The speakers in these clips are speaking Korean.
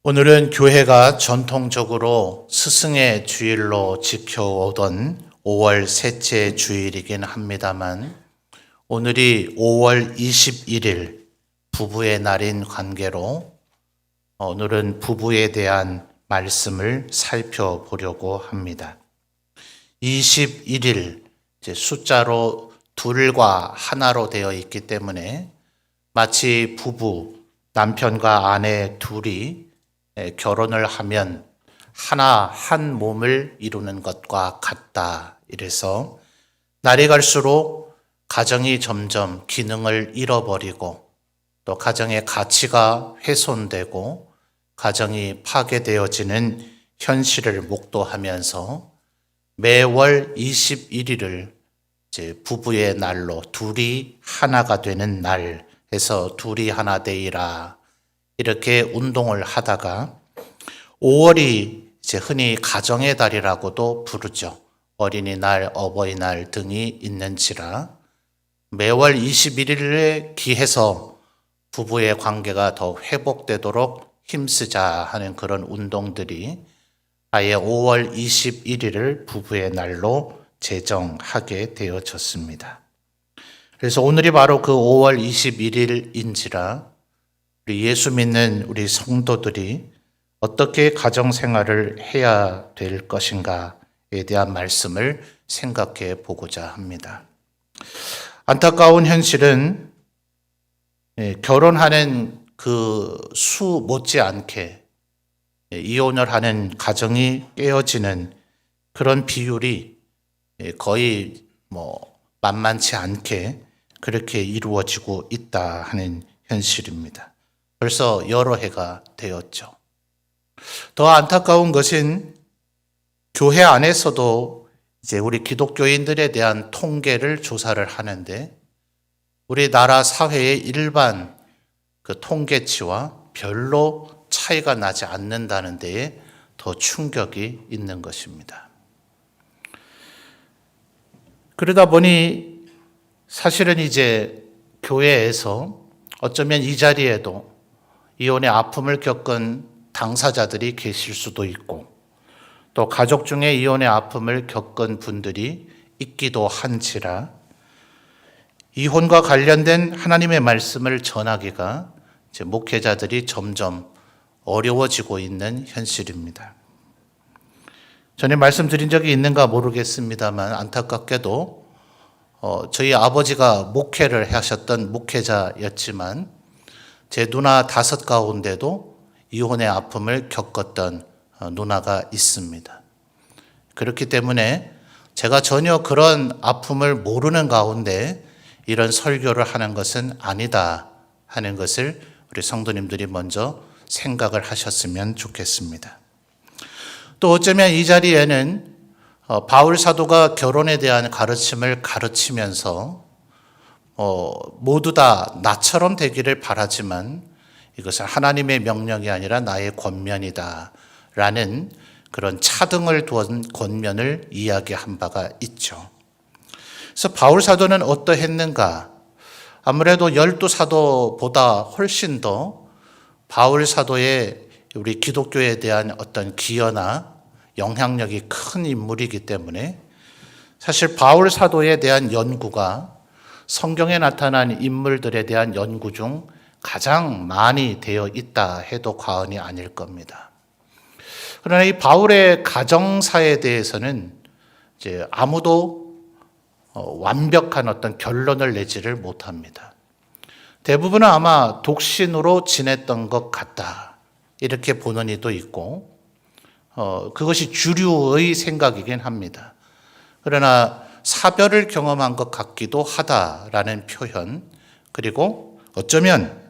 오늘은 교회가 전통적으로 스승의 주일로 지켜오던 5월 셋째 주일이긴 합니다만, 오늘이 5월 21일 부부의 날인 관계로 오늘은 부부에 대한 말씀을 살펴보려고 합니다. 21일, 숫자로 둘과 하나로 되어 있기 때문에 마치 부부, 남편과 아내 둘이 결혼을 하면 하나 한 몸을 이루는 것과 같다. 이래서 날이 갈수록 가정이 점점 기능을 잃어버리고 또 가정의 가치가 훼손되고 가정이 파괴되어지는 현실을 목도하면서 매월 21일을 부부의 날로 둘이 하나가 되는 날 해서 둘이 하나 되이라 이렇게 운동을 하다가 5월이 흔히 가정의 달이라고도 부르죠. 어린이날, 어버이날 등이 있는지라 매월 21일에 기해서 부부의 관계가 더 회복되도록 힘쓰자 하는 그런 운동들이 아예 5월 21일을 부부의 날로 제정하게 되어졌습니다. 그래서 오늘이 바로 그 5월 21일인지라 우리 예수 믿는 우리 성도들이 어떻게 가정생활을 해야 될 것인가에 대한 말씀을 생각해 보고자 합니다. 안타까운 현실은 결혼하는 그 수 못지않게 이혼을 하는 가정이 깨어지는 그런 비율이 거의 만만치 않게 그렇게 이루어지고 있다 하는 현실입니다. 벌써 여러 해가 되었죠. 더 안타까운 것은 교회 안에서도 이제 우리 기독교인들에 대한 통계를 조사를 하는데 우리나라 사회의 일반 그 통계치와 별로 차이가 나지 않는다는 데에 더 충격이 있는 것입니다. 그러다 보니 사실은 이제 교회에서 어쩌면 이 자리에도 이혼의 아픔을 겪은 당사자들이 계실 수도 있고 또 가족 중에 이혼의 아픔을 겪은 분들이 있기도 한지라 이혼과 관련된 하나님의 말씀을 전하기가 이제 목회자들이 점점 어려워지고 있는 현실입니다. 전에 말씀드린 적이 있는가 모르겠습니다만 안타깝게도 저희 아버지가 목회를 하셨던 목회자였지만 제 누나 5 가운데도 이혼의 아픔을 겪었던 누나가 있습니다. 그렇기 때문에 제가 전혀 그런 아픔을 모르는 가운데 이런 설교를 하는 것은 아니다 하는 것을 우리 성도님들이 먼저 생각을 하셨으면 좋겠습니다. 또 어쩌면 이 자리에는 바울 사도가 결혼에 대한 가르침을 가르치면서 모두 다 나처럼 되기를 바라지만 이것은 하나님의 명령이 아니라 나의 권면이다 라는 그런 차등을 둔 권면을 이야기한 바가 있죠. 그래서 바울 사도는 어떠했는가? 아무래도 12사도보다 훨씬 더 바울 사도의 우리 기독교에 대한 어떤 기여나 영향력이 큰 인물이기 때문에 사실 바울 사도에 대한 연구가 성경에 나타난 인물들에 대한 연구 중 가장 많이 되어 있다 해도 과언이 아닐 겁니다. 그러나 이 바울의 가정사에 대해서는 이제 아무도 완벽한 어떤 결론을 내지를 못합니다. 대부분은 아마 독신으로 지냈던 것 같다 이렇게 보는 이도 있고 그것이 주류의 생각이긴 합니다. 그러나 사별을 경험한 것 같기도 하다라는 표현, 그리고 어쩌면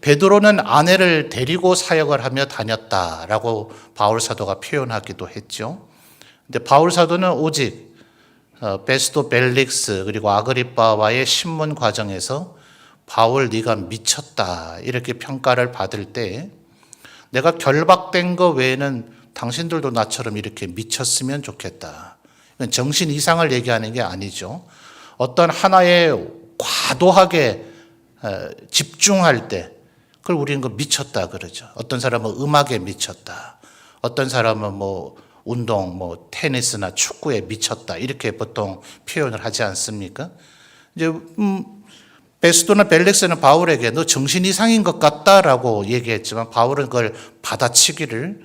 베드로는 아내를 데리고 사역을 하며 다녔다라고 바울 사도가 표현하기도 했죠. 근데 바울 사도는 오직 베스도 벨릭스 그리고 아그리빠와의 신문 과정에서 바울 네가 미쳤다 이렇게 평가를 받을 때 내가 결박된 거 외에는 당신들도 나처럼 이렇게 미쳤으면 좋겠다. 정신 이상을 얘기하는 게 아니죠. 어떤 하나에 과도하게 집중할 때 그걸 우리는 그 미쳤다 그러죠. 어떤 사람은 음악에 미쳤다. 어떤 사람은 뭐 운동, 뭐 테니스나 축구에 미쳤다. 이렇게 보통 표현을 하지 않습니까? 이제 베스도나 벨릭스는 바울에게 너 정신 이상인 것 같다라고 얘기했지만 바울은 그걸 받아치기를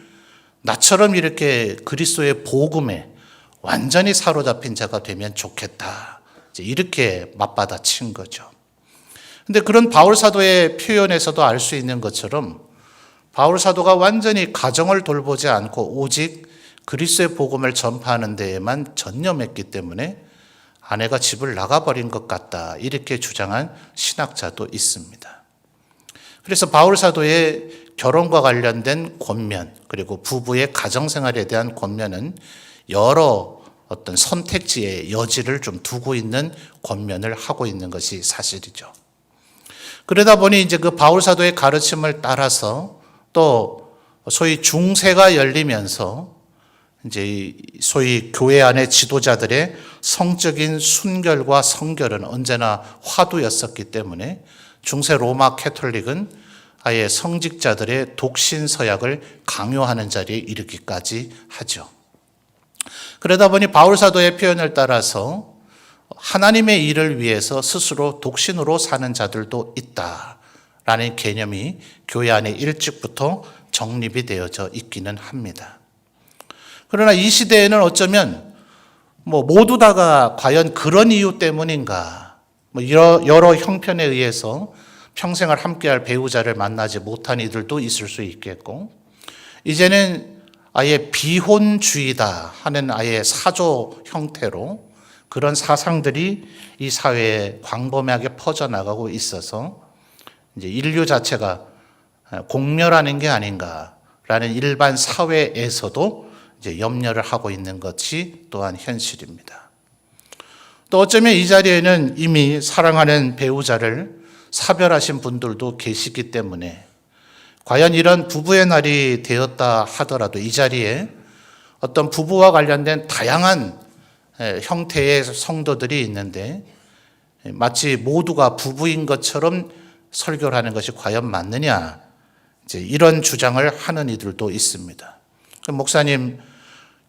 나처럼 이렇게 그리스도의 복음에 완전히 사로잡힌 자가 되면 좋겠다. 이제 이렇게 맞받아친 거죠. 근데 그런 바울 사도의 표현에서도 알 수 있는 것처럼 바울 사도가 완전히 가정을 돌보지 않고 오직 그리스도의 복음을 전파하는 데에만 전념했기 때문에 아내가 집을 나가버린 것 같다. 이렇게 주장한 신학자도 있습니다. 그래서 바울 사도의 결혼과 관련된 권면 그리고 부부의 가정생활에 대한 권면은 여러 어떤 선택지의 여지를 좀 두고 있는 권면을 하고 있는 것이 사실이죠. 그러다 보니 이제 그 바울 사도의 가르침을 따라서 또 소위 중세가 열리면서 이제 소위 교회 안의 지도자들의 성적인 순결과 성결은 언제나 화두였었기 때문에 중세 로마 캐톨릭은 아예 성직자들의 독신 서약을 강요하는 자리에 이르기까지 하죠. 그러다 보니 바울 사도의 표현을 따라서 하나님의 일을 위해서 스스로 독신으로 사는 자들도 있다라는 개념이 교회 안에 일찍부터 정립이 되어져 있기는 합니다. 그러나 이 시대에는 어쩌면 모두 다가 과연 그런 이유 때문인가, 여러 형편에 의해서 평생을 함께할 배우자를 만나지 못한 이들도 있을 수 있겠고, 이제는 아예 비혼주의다 하는 아예 사조 형태로 그런 사상들이 이 사회에 광범위하게 퍼져나가고 있어서 이제 인류 자체가 공멸하는 게 아닌가라는 일반 사회에서도 이제 염려를 하고 있는 것이 또한 현실입니다. 또 어쩌면 이 자리에는 이미 사랑하는 배우자를 사별하신 분들도 계시기 때문에 과연 이런 부부의 날이 되었다 하더라도 이 자리에 어떤 부부와 관련된 다양한 형태의 성도들이 있는데 마치 모두가 부부인 것처럼 설교를 하는 것이 과연 맞느냐, 이제 이런 주장을 하는 이들도 있습니다. 목사님,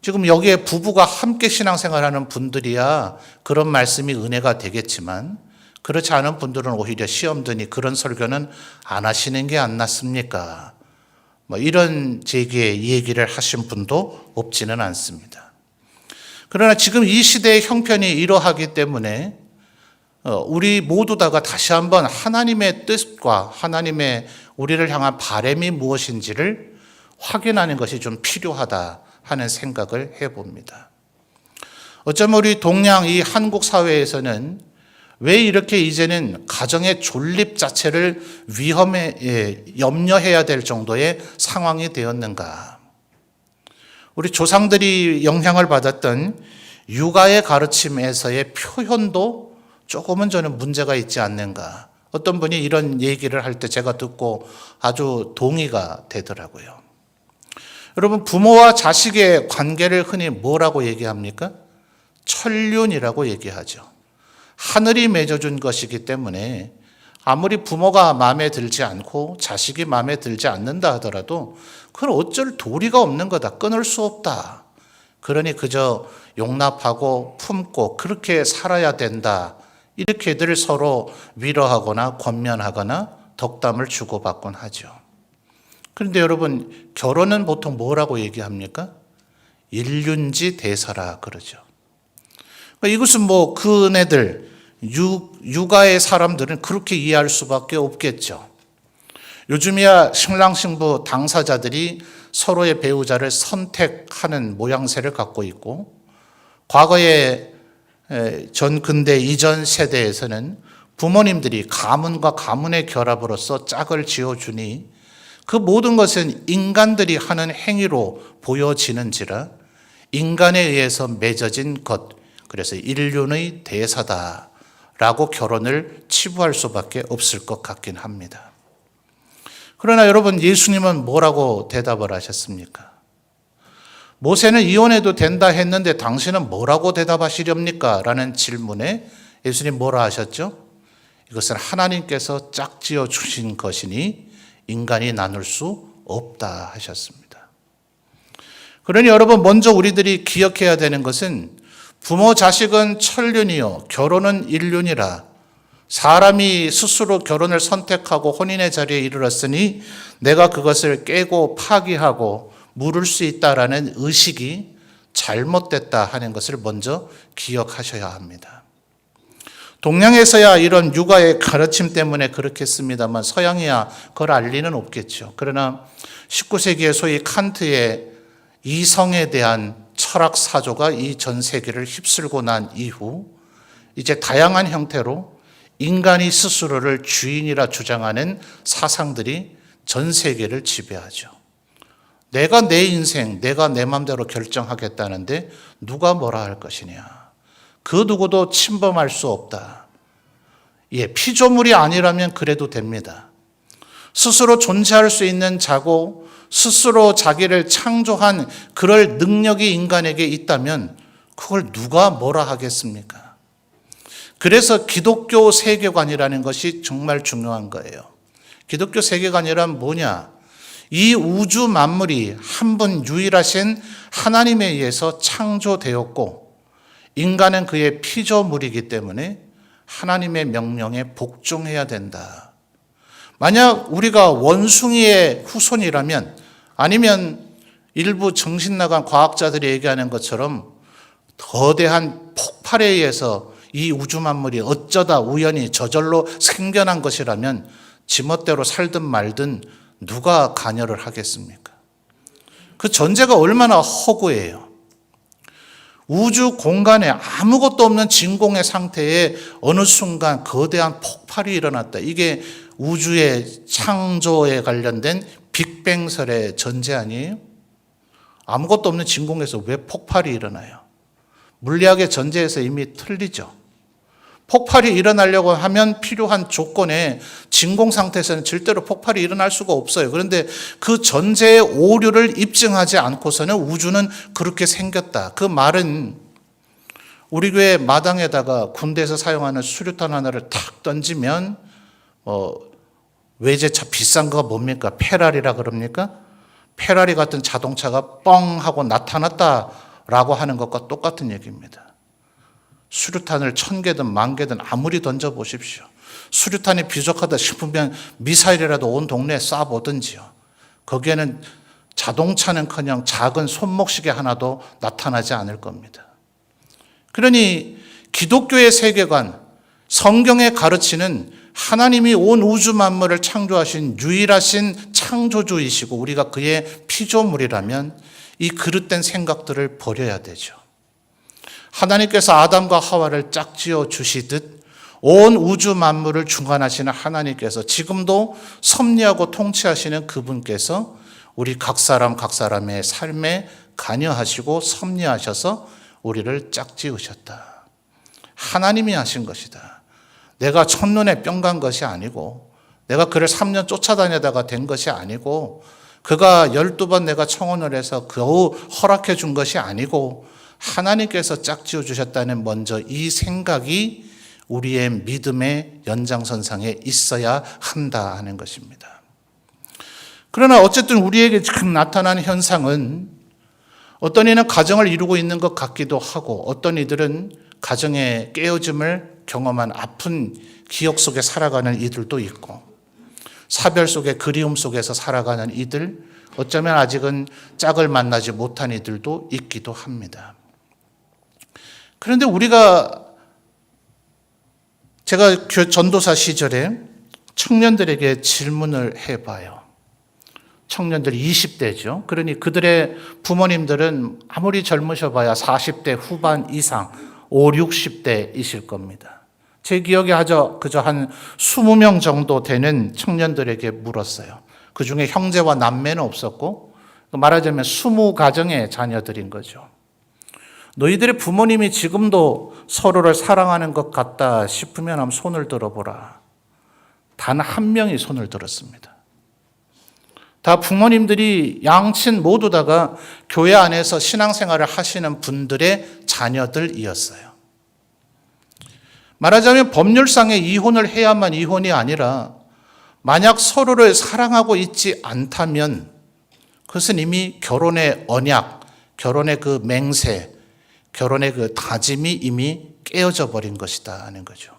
지금 여기에 부부가 함께 신앙생활하는 분들이야 그런 말씀이 은혜가 되겠지만 그렇지 않은 분들은 오히려 시험 드니 그런 설교는 안 하시는 게 안 낫습니까? 이런 제기의 얘기를 하신 분도 없지는 않습니다. 그러나 지금 이 시대의 형편이 이러하기 때문에 우리 모두 다가 다시 한번 하나님의 뜻과 하나님의 우리를 향한 바람이 무엇인지를 확인하는 것이 좀 필요하다 하는 생각을 해봅니다. 어쩌면 우리 동양 이 한국 사회에서는 왜 이렇게 이제는 가정의 존립 자체를 염려해야 될 정도의 상황이 되었는가? 우리 조상들이 영향을 받았던 육아의 가르침에서의 표현도 조금은 저는 문제가 있지 않는가. 어떤 분이 이런 얘기를 할 때 제가 듣고 아주 동의가 되더라고요. 여러분, 부모와 자식의 관계를 흔히 뭐라고 얘기합니까? 천륜이라고 얘기하죠. 하늘이 맺어준 것이기 때문에 아무리 부모가 마음에 들지 않고 자식이 마음에 들지 않는다 하더라도 그건 어쩔 도리가 없는 거다. 끊을 수 없다. 그러니 그저 용납하고 품고 그렇게 살아야 된다. 이렇게들 서로 위로하거나 권면하거나 덕담을 주고받곤 하죠. 그런데 여러분, 결혼은 보통 뭐라고 얘기합니까? 일륜지 대사라 그러죠. 이것은 그네들 육아의 사람들은 그렇게 이해할 수밖에 없겠죠. 요즘이야 신랑 신부 당사자들이 서로의 배우자를 선택하는 모양새를 갖고 있고, 과거에 전근대 이전 세대에서는 부모님들이 가문과 가문의 결합으로서 짝을 지어주니 그 모든 것은 인간들이 하는 행위로 보여지는지라 인간에 의해서 맺어진 것, 그래서 인륜의 대사다라고 결혼을 치부할 수밖에 없을 것 같긴 합니다. 그러나 여러분, 예수님은 뭐라고 대답을 하셨습니까? 모세는 이혼해도 된다 했는데 당신은 뭐라고 대답하시렵니까? 라는 질문에 예수님 뭐라 하셨죠? 이것은 하나님께서 짝지어 주신 것이니 인간이 나눌 수 없다 하셨습니다. 그러니 여러분, 먼저 우리들이 기억해야 되는 것은 부모 자식은 천륜이요 결혼은 일륜이라. 사람이 스스로 결혼을 선택하고 혼인의 자리에 이르렀으니 내가 그것을 깨고 파기하고 물을 수 있다라는 의식이 잘못됐다 하는 것을 먼저 기억하셔야 합니다. 동양에서야 이런 육아의 가르침 때문에 그렇겠습니다만 서양이야 그걸 알 리는 없겠죠. 그러나 19세기에 소위 칸트의 이성에 대한 철학 사조가 이 전 세계를 휩쓸고 난 이후 이제 다양한 형태로 인간이 스스로를 주인이라 주장하는 사상들이 전 세계를 지배하죠. 내가 내 인생, 내가 내 마음대로 결정하겠다는데 누가 뭐라 할 것이냐. 그 누구도 침범할 수 없다. 피조물이 아니라면 그래도 됩니다. 스스로 존재할 수 있는 자고 스스로 자기를 창조한 그럴 능력이 인간에게 있다면 그걸 누가 뭐라 하겠습니까? 그래서 기독교 세계관이라는 것이 정말 중요한 거예요. 기독교 세계관이란 뭐냐? 이 우주 만물이 한 분 유일하신 하나님에 의해서 창조되었고 인간은 그의 피조물이기 때문에 하나님의 명령에 복종해야 된다. 만약 우리가 원숭이의 후손이라면 아니면 일부 정신 나간 과학자들이 얘기하는 것처럼 거대한 폭발에 의해서 이 우주 만물이 어쩌다 우연히 저절로 생겨난 것이라면 지멋대로 살든 말든 누가 관여를 하겠습니까? 그 전제가 얼마나 허구해요. 우주 공간에 아무것도 없는 진공의 상태에 어느 순간 거대한 폭발이 일어났다. 이게 우주의 창조에 관련된 빅뱅설의 전제 아니에요? 아무것도 없는 진공에서 왜 폭발이 일어나요? 물리학의 전제에서 이미 틀리죠. 폭발이 일어나려고 하면 필요한 조건에 진공 상태에서는 절대로 폭발이 일어날 수가 없어요. 그런데 그 전제의 오류를 입증하지 않고서는 우주는 그렇게 생겼다. 그 말은 우리 교회 마당에다가 군대에서 사용하는 수류탄 하나를 탁 던지면 외제차 비싼 거가 뭡니까? 페라리라 그럽니까? 페라리 같은 자동차가 뻥 하고 나타났다라고 하는 것과 똑같은 얘기입니다. 수류탄을 1000개든 10,000개든 아무리 던져보십시오. 수류탄이 부족하다 싶으면 미사일이라도 온 동네에 쏴보든지요. 거기에는 자동차는커녕 작은 손목시계 하나도 나타나지 않을 겁니다. 그러니 기독교의 세계관, 성경에 가르치는 하나님이 온 우주 만물을 창조하신 유일하신 창조주이시고 우리가 그의 피조물이라면 이 그릇된 생각들을 버려야 되죠. 하나님께서 아담과 하와를 짝지어 주시듯 온 우주 만물을 주관하시는 하나님께서 지금도 섭리하고 통치하시는 그분께서 우리 각 사람의 삶에 관여하시고 섭리하셔서 우리를 짝지으셨다. 하나님이 하신 것이다. 내가 첫눈에 뿅 간 것이 아니고 내가 그를 3년 쫓아다니다가 된 것이 아니고 그가 12번 내가 청혼을 해서 겨우 허락해 준 것이 아니고 하나님께서 짝지어 주셨다는 먼저 이 생각이 우리의 믿음의 연장선상에 있어야 한다 하는 것입니다. 그러나 어쨌든 우리에게 지금 나타나는 현상은 어떤 이는 가정을 이루고 있는 것 같기도 하고 어떤 이들은 가정의 깨어짐을 경험한 아픈 기억 속에 살아가는 이들도 있고 사별 속의 그리움 속에서 살아가는 이들, 어쩌면 아직은 짝을 만나지 못한 이들도 있기도 합니다. 그런데 제가 전도사 시절에 청년들에게 질문을 해봐요. 청년들 20대죠. 그러니 그들의 부모님들은 아무리 젊으셔봐야 40대 후반 이상, 5, 60대이실 겁니다. 제 기억에 그저 한 20명 정도 되는 청년들에게 물었어요. 그 중에 형제와 남매는 없었고 말하자면 20가정의 자녀들인 거죠. 너희들의 부모님이 지금도 서로를 사랑하는 것 같다 싶으면 한번 손을 들어보라. 단 한 명이 손을 들었습니다. 다 부모님들이 양친 모두 다가 교회 안에서 신앙생활을 하시는 분들의 자녀들이었어요. 말하자면 법률상의 이혼을 해야만 이혼이 아니라 만약 서로를 사랑하고 있지 않다면 그것은 이미 결혼의 언약, 결혼의 그 맹세, 결혼의 그 다짐이 이미 깨어져 버린 것이다 하는 거죠.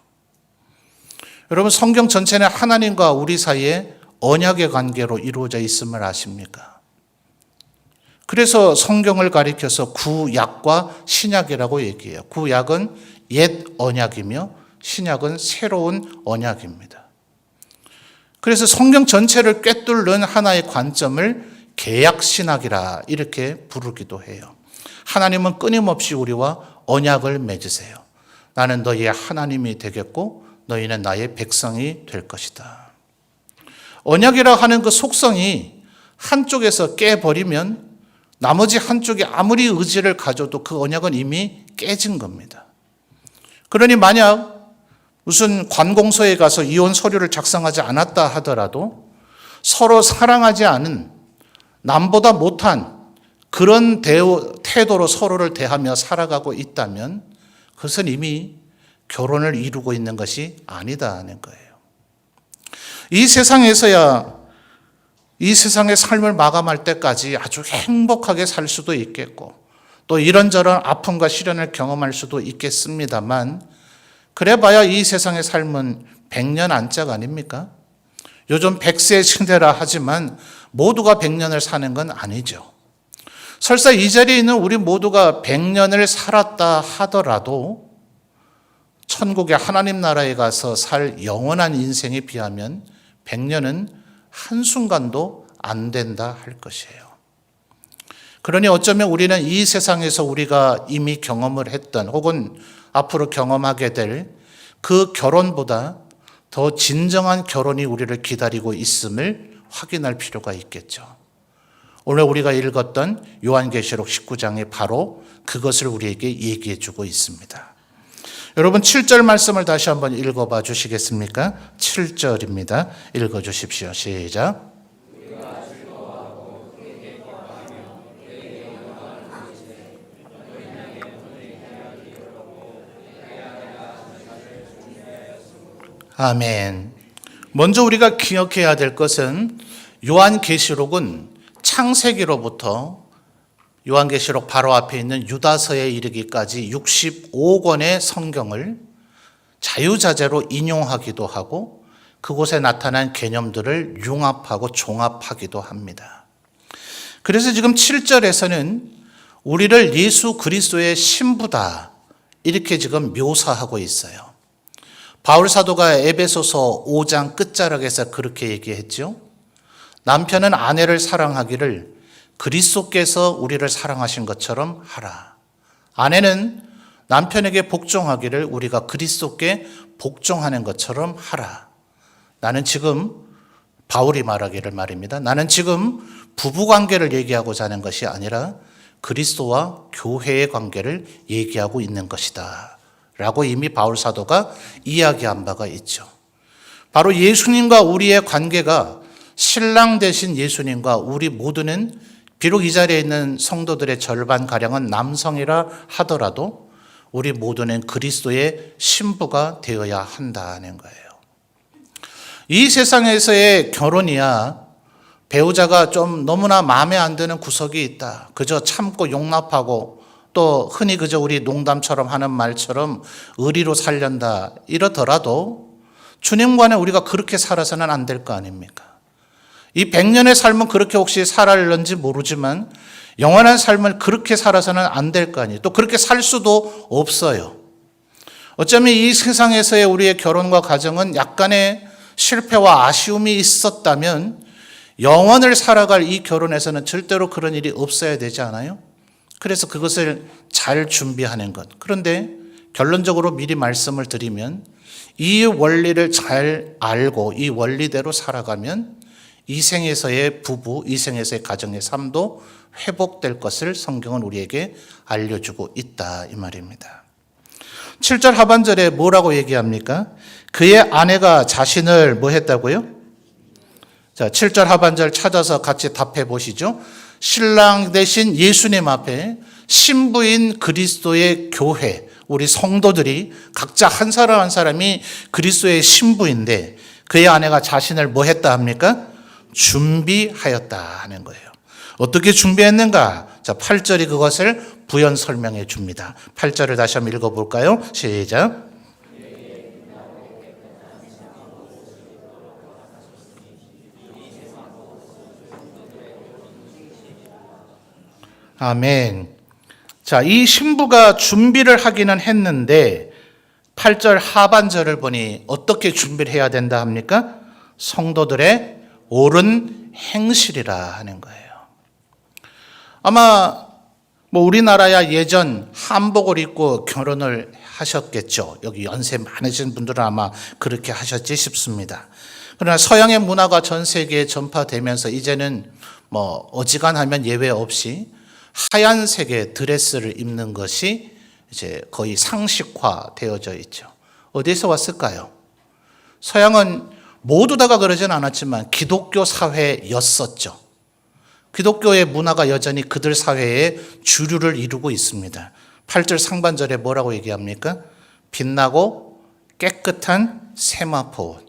여러분, 성경 전체는 하나님과 우리 사이에 언약의 관계로 이루어져 있음을 아십니까? 그래서 성경을 가리켜서 구약과 신약이라고 얘기해요. 구약은 옛 언약이며 신약은 새로운 언약입니다. 그래서 성경 전체를 꿰뚫는 하나의 관점을 계약신학이라 이렇게 부르기도 해요. 하나님은 끊임없이 우리와 언약을 맺으세요. 나는 너희의 하나님이 되겠고 너희는 나의 백성이 될 것이다. 언약이라 하는 그 속성이 한쪽에서 깨버리면 나머지 한쪽이 아무리 의지를 가져도 그 언약은 이미 깨진 겁니다. 그러니 만약 무슨 관공서에 가서 이혼 서류를 작성하지 않았다 하더라도 서로 사랑하지 않은 남보다 못한 그런 태도로 서로를 대하며 살아가고 있다면 그것은 이미 결혼을 이루고 있는 것이 아니다 하는 거예요. 이 세상에서야 이 세상의 삶을 마감할 때까지 아주 행복하게 살 수도 있겠고 또 이런저런 아픔과 시련을 경험할 수도 있겠습니다만 그래봐야 이 세상의 삶은 100년 안짝 아닙니까? 요즘 100세 시대라 하지만 모두가 100년을 사는 건 아니죠. 설사 이 자리에 있는 우리 모두가 100년을 살았다 하더라도 천국의 하나님 나라에 가서 살 영원한 인생에 비하면 100년은 한순간도 안 된다 할 것이에요. 그러니 어쩌면 우리는 이 세상에서 우리가 이미 경험을 했던 혹은 앞으로 경험하게 될 그 결혼보다 더 진정한 결혼이 우리를 기다리고 있음을 확인할 필요가 있겠죠. 오늘 우리가 읽었던 요한계시록 19장이 바로 그것을 우리에게 얘기해 주고 있습니다. 여러분 7절 말씀을 다시 한번 읽어봐 주시겠습니까? 7절입니다. 읽어 주십시오. 시작. 아멘. 먼저 우리가 기억해야 될 것은 요한계시록은 창세기로부터 요한계시록 바로 앞에 있는 유다서에 이르기까지 65권의 성경을 자유자재로 인용하기도 하고 그곳에 나타난 개념들을 융합하고 종합하기도 합니다. 그래서 지금 7절에서는 우리를 예수 그리스도의 신부다 이렇게 지금 묘사하고 있어요. 바울 사도가 에베소서 5장 끝자락에서 그렇게 얘기했죠. 남편은 아내를 사랑하기를 그리스도께서 우리를 사랑하신 것처럼 하라. 아내는 남편에게 복종하기를 우리가 그리스도께 복종하는 것처럼 하라. 나는 지금 바울이 말하기를 말입니다. 나는 지금 부부관계를 얘기하고자 하는 것이 아니라 그리스도와 교회의 관계를 얘기하고 있는 것이다 라고 이미 바울 사도가 이야기한 바가 있죠. 바로 예수님과 우리의 관계가 신랑 되신 예수님과 우리 모두는 비록 이 자리에 있는 성도들의 절반가량은 남성이라 하더라도 우리 모두는 그리스도의 신부가 되어야 한다는 거예요. 이 세상에서의 결혼이야 배우자가 좀 너무나 마음에 안 드는 구석이 있다. 그저 참고 용납하고 또 흔히 그저 우리 농담처럼 하는 말처럼 의리로 살련다 이러더라도 주님과는 우리가 그렇게 살아서는 안 될 거 아닙니까? 이 100년의 삶은 그렇게 혹시 살았는지 모르지만 영원한 삶을 그렇게 살아서는 안 될 거 아니에요. 또 그렇게 살 수도 없어요. 어쩌면 이 세상에서의 우리의 결혼과 가정은 약간의 실패와 아쉬움이 있었다면 영원을 살아갈 이 결혼에서는 절대로 그런 일이 없어야 되지 않아요? 그래서 그것을 잘 준비하는 것. 그런데 결론적으로 미리 말씀을 드리면 이 원리를 잘 알고 이 원리대로 살아가면 이 생에서의 부부, 이 생에서의 가정의 삶도 회복될 것을 성경은 우리에게 알려주고 있다 이 말입니다. 7절 하반절에 뭐라고 얘기합니까? 그의 아내가 자신을 뭐 했다고요? 자, 7절 하반절 찾아서 같이 답해 보시죠. 신랑 대신 예수님 앞에 신부인 그리스도의 교회, 우리 성도들이 각자 한 사람 한 사람이 그리스도의 신부인데 그의 아내가 자신을 뭐 했다 합니까? 준비하였다 하는 거예요. 어떻게 준비했는가? 자, 8절이 그것을 부연 설명해 줍니다. 8절을 다시 한번 읽어볼까요? 시작. 아멘. 자, 이 신부가 준비를 하기는 했는데 8절 하반절을 보니 어떻게 준비를 해야 된다 합니까? 성도들의 옳은 행실이라 하는 거예요. 아마 우리나라야 예전 한복을 입고 결혼을 하셨겠죠. 여기 연세 많으신 분들은 아마 그렇게 하셨지 싶습니다. 그러나 서양의 문화가 전 세계에 전파되면서 이제는 어지간하면 예외 없이 하얀색의 드레스를 입는 것이 이제 거의 상식화 되어져 있죠. 어디서 왔을까요? 서양은 모두 다가 그러진 않았지만 기독교 사회였었죠. 기독교의 문화가 여전히 그들 사회에 주류를 이루고 있습니다. 8절 상반절에 뭐라고 얘기합니까? 빛나고 깨끗한 세마포.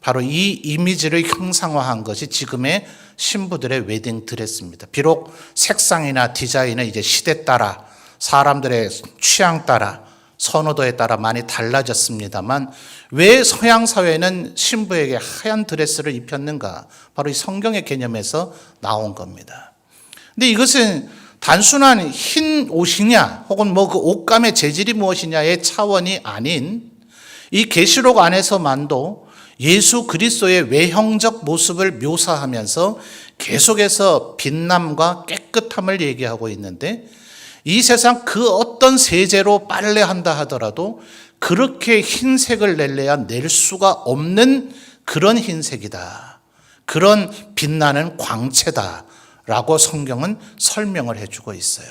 바로 이 이미지를 형상화한 것이 지금의 신부들의 웨딩 드레스입니다. 비록 색상이나 디자인은 이제 시대 따라 사람들의 취향 따라 선호도에 따라 많이 달라졌습니다만 왜 서양 사회는 신부에게 하얀 드레스를 입혔는가? 바로 이 성경의 개념에서 나온 겁니다. 근데 이것은 단순한 흰 옷이냐 혹은 그 옷감의 재질이 무엇이냐의 차원이 아닌 이 계시록 안에서만도 예수 그리스도의 외형적 모습을 묘사하면서 계속해서 빛남과 깨끗함을 얘기하고 있는데 이 세상 그 어떤 세제로 빨래한다 하더라도 그렇게 흰색을 낼래야 낼 수가 없는 그런 흰색이다. 그런 빛나는 광채다라고 성경은 설명을 해주고 있어요.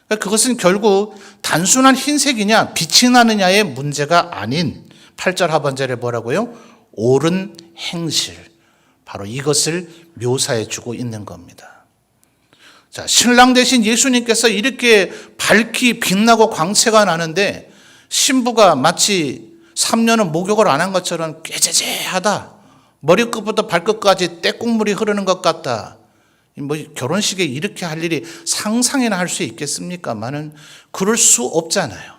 그것은 결국 단순한 흰색이냐 빛이 나느냐의 문제가 아닌 8절 하반절에 뭐라고요? 옳은 행실. 바로 이것을 묘사해 주고 있는 겁니다. 자, 신랑 대신 예수님께서 이렇게 밝기 빛나고 광채가 나는데 신부가 마치 3년은 목욕을 안 한 것처럼 꾀죄죄하다. 머리끝부터 발끝까지 떼국물이 흐르는 것 같다. 결혼식에 이렇게 할 일이 상상이나 할 수 있겠습니까만은 그럴 수 없잖아요.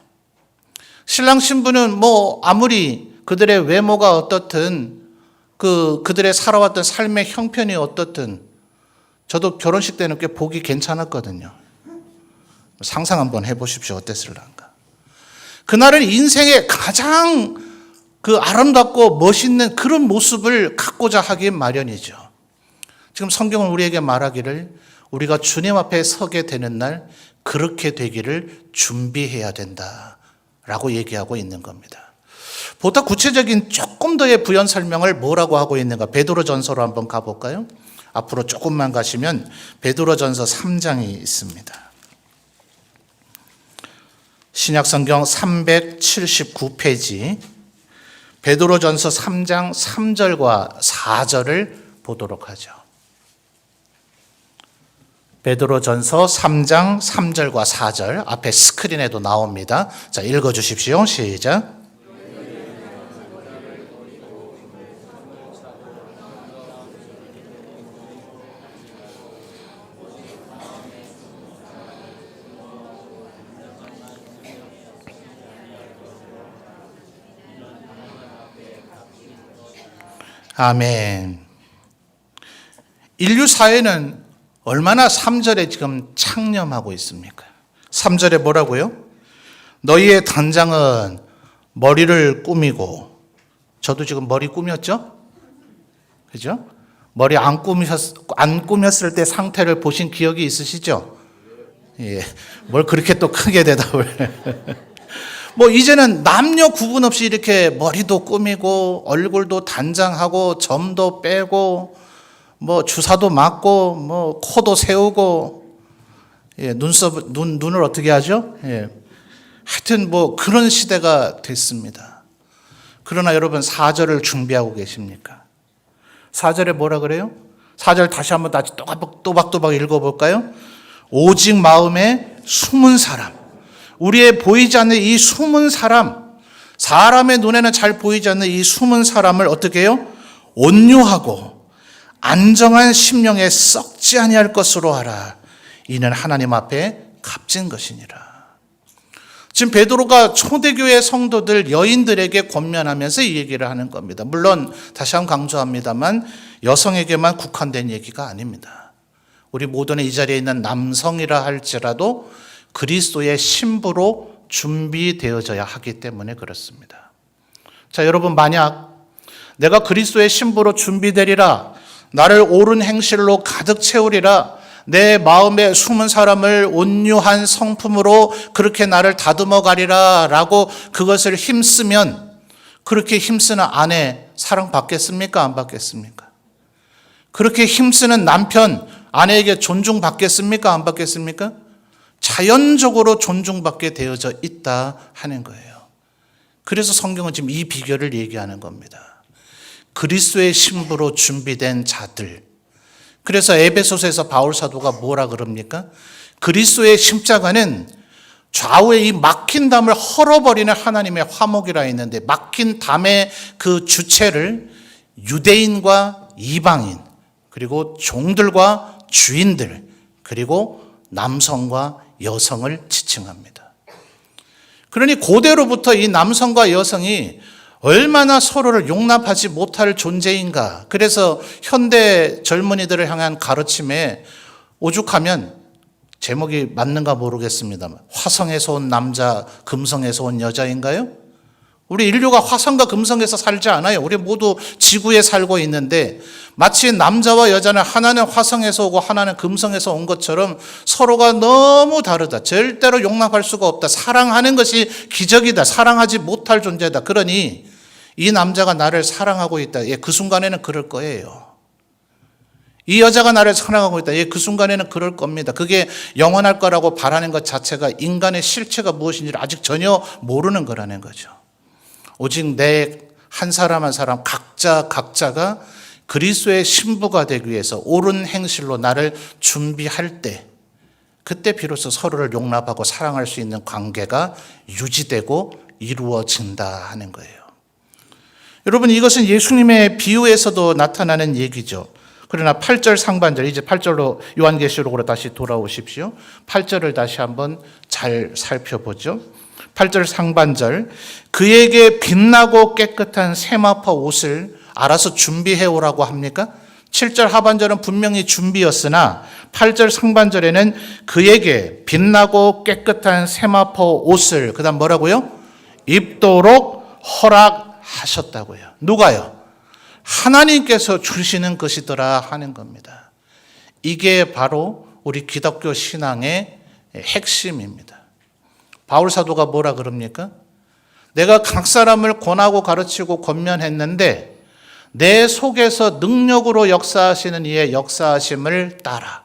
신랑 신부는 아무리 그들의 외모가 어떻든 그들의 살아왔던 삶의 형편이 어떻든 저도 결혼식 때는 꽤 보기 괜찮았거든요. 상상 한번 해보십시오. 어땠을란가. 그날은 인생의 가장 아름답고 멋있는 그런 모습을 갖고자 하기 마련이죠. 지금 성경은 우리에게 말하기를 우리가 주님 앞에 서게 되는 날 그렇게 되기를 준비해야 된다라고 얘기하고 있는 겁니다. 보다 구체적인 조금 더의 부연 설명을 뭐라고 하고 있는가? 베드로전서로 한번 가볼까요? 앞으로 조금만 가시면 베드로전서 3장이 있습니다. 신약성경 379페이지 베드로전서 3장 3절과 4절을 보도록 하죠. 베드로전서 3장 3절과 4절 앞에 스크린에도 나옵니다. 자, 읽어주십시오. 시작. 아멘. 인류 사회는 얼마나 3절에 지금 창념하고 있습니까? 3절에 뭐라고요? 너희의 단장은 머리를 꾸미고, 저도 지금 머리 꾸몄죠? 그죠? 머리 안 꾸몄을 때 상태를 보신 기억이 있으시죠? 예. 뭘 그렇게 또 크게 대답을. 이제는 남녀 구분 없이 이렇게 머리도 꾸미고 얼굴도 단장하고 점도 빼고 주사도 맞고 코도 세우고 눈을 어떻게 하죠? 하여튼 그런 시대가 됐습니다. 그러나 여러분 4절을 준비하고 계십니까? 4절에 뭐라 그래요? 4절 다시 한번 또박또박 읽어볼까요? 오직 마음에 숨은 사람, 우리의 보이지 않는 이 숨은 사람, 사람의 눈에는 잘 보이지 않는 이 숨은 사람을 어떻게 해요? 온유하고 안정한 심령에 썩지 아니할 것으로 하라. 이는 하나님 앞에 값진 것이니라. 지금 베드로가 초대교회 성도들 여인들에게 권면하면서 이 얘기를 하는 겁니다. 물론 다시 한번 강조합니다만 여성에게만 국한된 얘기가 아닙니다. 우리 모두는 이 자리에 있는 남성이라 할지라도 그리스도의 신부로 준비되어져야 하기 때문에 그렇습니다. 자, 여러분, 만약 내가 그리스도의 신부로 준비되리라, 나를 옳은 행실로 가득 채우리라, 내 마음에 숨은 사람을 온유한 성품으로 그렇게 나를 다듬어 가리라 라고 그것을 힘쓰면, 그렇게 힘쓰는 아내 사랑받겠습니까? 안 받겠습니까? 그렇게 힘쓰는 남편 아내에게 존중받겠습니까? 안 받겠습니까? 자연적으로 존중받게 되어져 있다 하는 거예요. 그래서 성경은 지금 이 비결을 얘기하는 겁니다. 그리스도의 신부로 준비된 자들. 그래서 에베소서에서 바울 사도가 뭐라 그럽니까? 그리스도의 십자가는 좌우의 이 막힌 담을 헐어버리는 하나님의 화목이라 했는데, 막힌 담의 그 주체를 유대인과 이방인, 그리고 종들과 주인들, 그리고 남성과 여성을 지칭합니다. 그러니 고대로부터 이 남성과 여성이 얼마나 서로를 용납하지 못할 존재인가. 그래서 현대 젊은이들을 향한 가르침에 오죽하면, 제목이 맞는가 모르겠습니다만, 화성에서 온 남자, 금성에서 온 여자인가요? 우리 인류가 화성과 금성에서 살지 않아요. 우리 모두 지구에 살고 있는데, 마치 남자와 여자는 하나는 화성에서 오고 하나는 금성에서 온 것처럼 서로가 너무 다르다. 절대로 용납할 수가 없다. 사랑하는 것이 기적이다. 사랑하지 못할 존재다. 그러니 이 남자가 나를 사랑하고 있다. 예, 그 순간에는 그럴 거예요. 이 여자가 나를 사랑하고 있다. 예, 그 순간에는 그럴 겁니다. 그게 영원할 거라고 바라는 것 자체가 인간의 실체가 무엇인지를 아직 전혀 모르는 거라는 거죠. 오직 내 한 사람 한 사람 각자가 그리스도의 신부가 되기 위해서 옳은 행실로 나를 준비할 때, 그때 비로소 서로를 용납하고 사랑할 수 있는 관계가 유지되고 이루어진다 하는 거예요. 여러분, 이것은 예수님의 비유에서도 나타나는 얘기죠. 그러나 8절 상반절, 이제 8절로 요한계시록으로 다시 돌아오십시오. 8절을 다시 한번 잘 살펴보죠. 8절 상반절, 그에게 빛나고 깨끗한 세마포 옷을 알아서 준비해 오라고 합니까? 7절 하반절은 분명히 준비였으나 8절 상반절에는 그에게 빛나고 깨끗한 세마포 옷을, 그 다음 뭐라고요? 입도록 허락하셨다고요. 누가요? 하나님께서 주시는 것이더라 하는 겁니다. 이게 바로 우리 기독교 신앙의 핵심입니다. 바울 사도가 뭐라 그럽니까? 내가 각 사람을 권하고 가르치고 권면했는데 내 속에서 능력으로 역사하시는 이의 역사하심을 따라.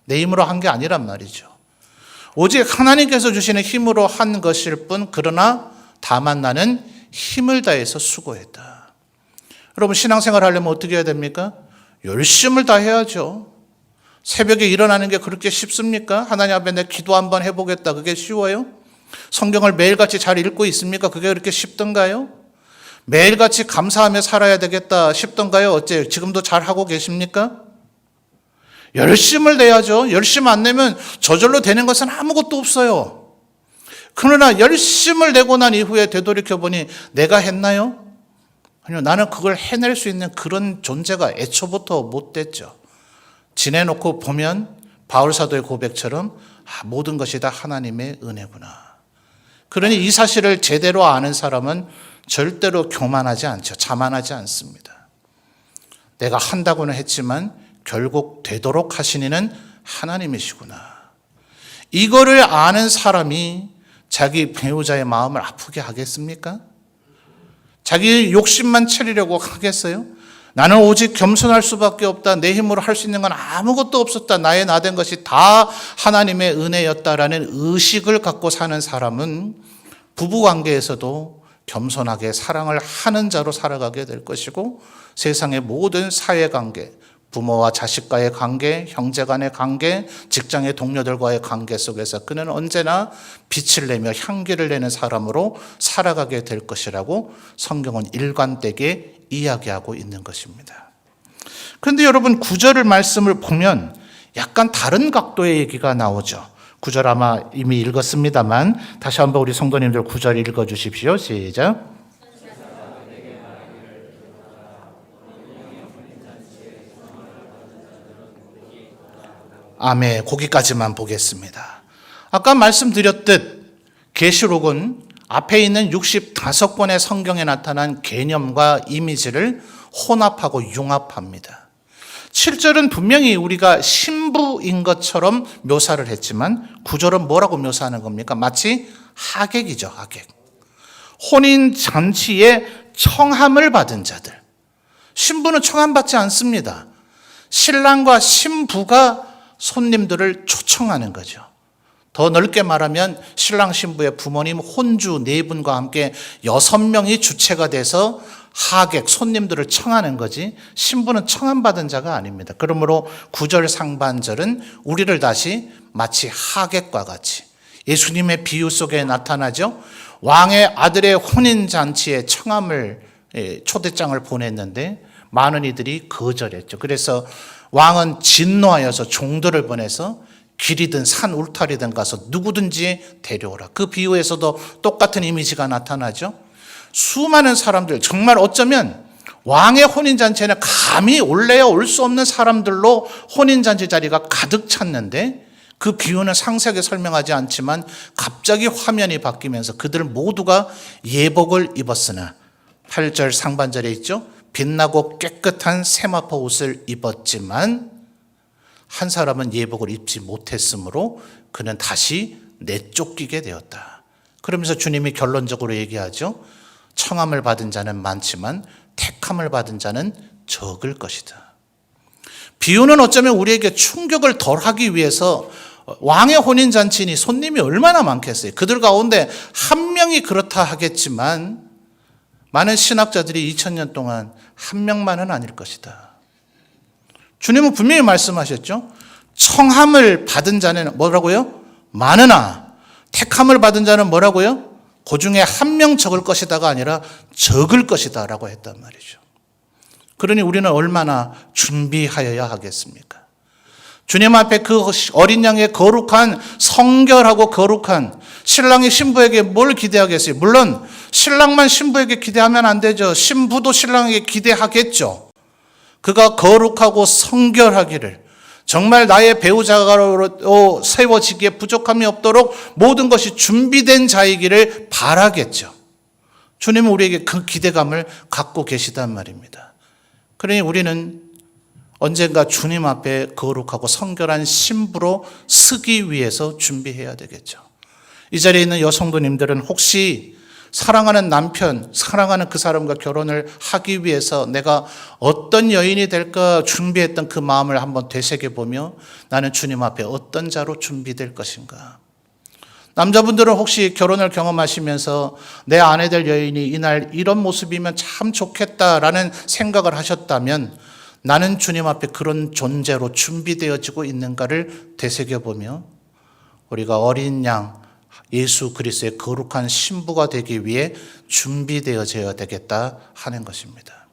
내 힘으로 한 게 아니란 말이죠. 오직 하나님께서 주시는 힘으로 한 것일 뿐, 그러나 다만 나는 힘을 다해서 수고했다. 여러분, 신앙생활 하려면 어떻게 해야 됩니까? 열심을 다해야죠. 새벽에 일어나는 게 그렇게 쉽습니까? 하나님 앞에 내 기도 한번 해보겠다. 그게 쉬워요? 성경을 매일같이 잘 읽고 있습니까? 그게 그렇게 쉽던가요? 매일같이 감사하며 살아야 되겠다 싶던가요? 어째요? 지금도 잘하고 계십니까? 열심을 내야죠. 열심 안 내면 저절로 되는 것은 아무것도 없어요. 그러나 열심을 내고 난 이후에 되돌이켜보니 내가 했나요? 아니요, 나는 그걸 해낼 수 있는 그런 존재가 애초부터 못 됐죠. 지내놓고 보면 바울 사도의 고백처럼 모든 것이 다 하나님의 은혜구나. 그러니 이 사실을 제대로 아는 사람은 절대로 교만하지 않죠. 자만하지 않습니다. 내가 한다고는 했지만 결국 되도록 하신 이는 하나님이시구나. 이거를 아는 사람이 자기 배우자의 마음을 아프게 하겠습니까? 자기 욕심만 채리려고 하겠어요? 나는 오직 겸손할 수밖에 없다. 내 힘으로 할 수 있는 건 아무것도 없었다. 나의 나된 것이 다 하나님의 은혜였다라는 의식을 갖고 사는 사람은 부부관계에서도 겸손하게 사랑을 하는 자로 살아가게 될 것이고, 세상의 모든 사회관계, 부모와 자식과의 관계, 형제 간의 관계, 직장의 동료들과의 관계 속에서 그는 언제나 빛을 내며 향기를 내는 사람으로 살아가게 될 것이라고 성경은 일관되게 이야기하고 있는 것입니다. 그런데 여러분 9절 말씀을 보면 약간 다른 각도의 얘기가 나오죠. 9절 아마 이미 읽었습니다만 다시 한번 우리 성도님들 9절 읽어주십시오. 시작. 아멘. 거기까지만 보겠습니다. 아까 말씀드렸듯 계시록은 앞에 있는 65권의 성경에 나타난 개념과 이미지를 혼합하고 융합합니다. 7절은 분명히 우리가 신부인 것처럼 묘사를 했지만 9절은 뭐라고 묘사하는 겁니까? 마치 하객이죠, 하객. 혼인잔치에 청함을 받은 자들. 신부는 청함받지 않습니다. 신랑과 신부가 손님들을 초청하는 거죠. 더 넓게 말하면 신랑 신부의 부모님 혼주 4분과 함께 6명이 주체가 돼서 하객, 손님들을 청하는 거지 신부는 청함받은 자가 아닙니다. 그러므로 9절 상반절은 우리를 다시 마치 하객과 같이 예수님의 비유 속에 나타나죠. 왕의 아들의 혼인잔치에 청함을 초대장을 보냈는데 많은 이들이 거절했죠. 그래서 왕은 진노하여서 종들을 보내서 길이든 산 울타리든 가서 누구든지 데려오라. 그 비유에서도 똑같은 이미지가 나타나죠. 수많은 사람들, 정말 어쩌면 왕의 혼인잔치에는 감히 올래야 올 수 없는 사람들로 혼인잔치 자리가 가득 찼는데 그 비유는 상세하게 설명하지 않지만 갑자기 화면이 바뀌면서 그들 모두가 예복을 입었으나 8절 상반절에 있죠. 빛나고 깨끗한 세마포 옷을 입었지만 한 사람은 예복을 입지 못했으므로 그는 다시 내쫓기게 되었다. 그러면서 주님이 결론적으로 얘기하죠. 청함을 받은 자는 많지만 택함을 받은 자는 적을 것이다. 비유는 어쩌면 우리에게 충격을 덜하기 위해서 왕의 혼인잔치니 손님이 얼마나 많겠어요. 그들 가운데 한 명이 그렇다 하겠지만 많은 신학자들이 2000년 동안 한 명만은 아닐 것이다. 주님은 분명히 말씀하셨죠. 청함을 받은 자는 뭐라고요? 많으나 택함을 받은 자는 뭐라고요? 그 중에 한 명 적을 것이다가 아니라 적을 것이다 라고 했단 말이죠. 그러니 우리는 얼마나 준비하여야 하겠습니까? 주님 앞에 그 어린 양의 거룩한 성결하고 거룩한 신랑이 신부에게 뭘 기대하겠어요? 물론 신랑만 신부에게 기대하면 안 되죠. 신부도 신랑에게 기대하겠죠. 그가 거룩하고 성결하기를 정말 나의 배우자로 세워지기에 부족함이 없도록 모든 것이 준비된 자이기를 바라겠죠. 주님은 우리에게 그 기대감을 갖고 계시단 말입니다. 그러니 우리는 언젠가 주님 앞에 거룩하고 성결한 신부로 서기 위해서 준비해야 되겠죠. 이 자리에 있는 여성도님들은 혹시 사랑하는 남편, 사랑하는 그 사람과 결혼을 하기 위해서 내가 어떤 여인이 될까 준비했던 그 마음을 한번 되새겨보며 나는 주님 앞에 어떤 자로 준비될 것인가. 남자분들은 혹시 결혼을 경험하시면서 내 아내 될 여인이 이날 이런 모습이면 참 좋겠다라는 생각을 하셨다면 나는 주님 앞에 그런 존재로 준비되어지고 있는가를 되새겨보며 우리가 어린 양 예수 그리스도의 거룩한 신부가 되기 위해 준비되어져야 되겠다 하는 것입니다.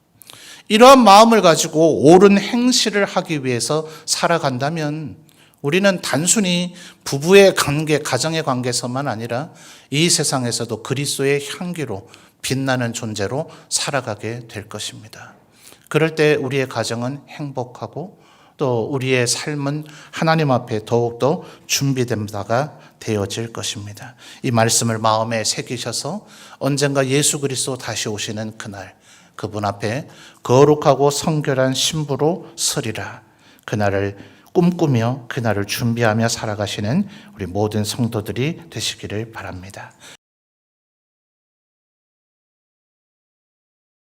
이러한 마음을 가지고 옳은 행실을 하기 위해서 살아간다면 우리는 단순히 부부의 관계, 가정의 관계에서만 아니라 이 세상에서도 그리스도의 향기로 빛나는 존재로 살아가게 될 것입니다. 그럴 때 우리의 가정은 행복하고 또 우리의 삶은 하나님 앞에 더욱더 준비된 바가 되어질 것입니다. 이 말씀을 마음에 새기셔서 언젠가 예수 그리스도 다시 오시는 그날 그분 앞에 거룩하고 성결한 신부로 서리라. 그날을 꿈꾸며 그날을 준비하며 살아가시는 우리 모든 성도들이 되시기를 바랍니다.